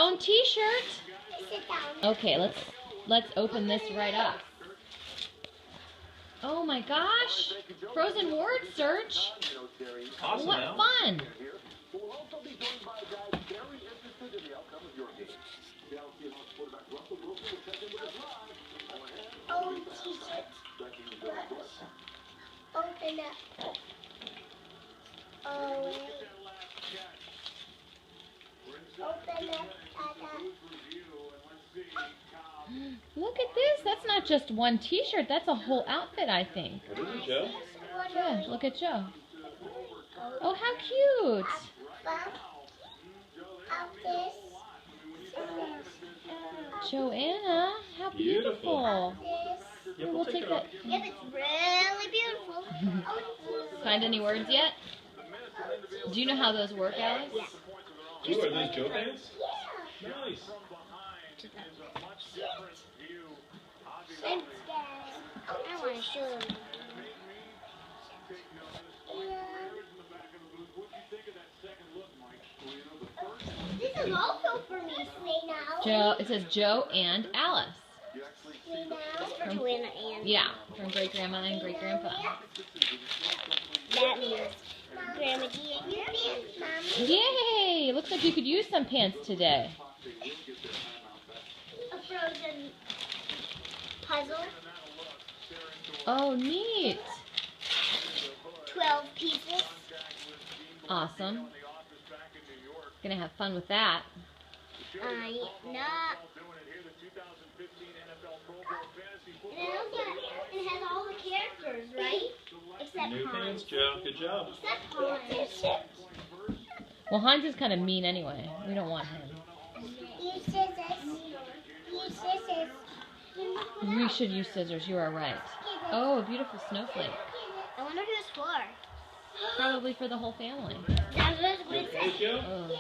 own T-shirt. Sit down. Okay, let's open this right up. Oh my gosh! Frozen word search. Awesome, What Al. fun! Own T-shirt. Open up. Oh, wait. Open up. Look at this. That's not just one T-shirt. That's a whole outfit, I think. What is it, Joe? Yeah, look at Joe. Oh, how cute! Joanna, how beautiful. Yeah, We'll take that. Yep, it's really beautiful. Find any words yet? Do you know how those work, Alex? Ooh, are those Joe pants? Yeah. Nice. Thanks, guys. I want to show them. This is also for me, Slay Now. Joe. It says Joe and Alice. Slay Now. For Joanna and. Yeah, from great grandma and great grandpa. That means Grandma D and your pants, Mom. Yay! Looks like you could use some pants today. A frozen puzzle. Oh, neat. 12 pieces. Awesome. Gonna have fun with that. No. It has all the characters, right? Except New Hans. pants, Joe. Good job. Except Hans. Well, Hans is kind of mean anyway. We don't want him. Use scissors. Use scissors. We should use scissors. You are right. Oh, a beautiful snowflake. I wonder who it's for. Probably for the whole family. That's what it Hey, says. Joe. Oh.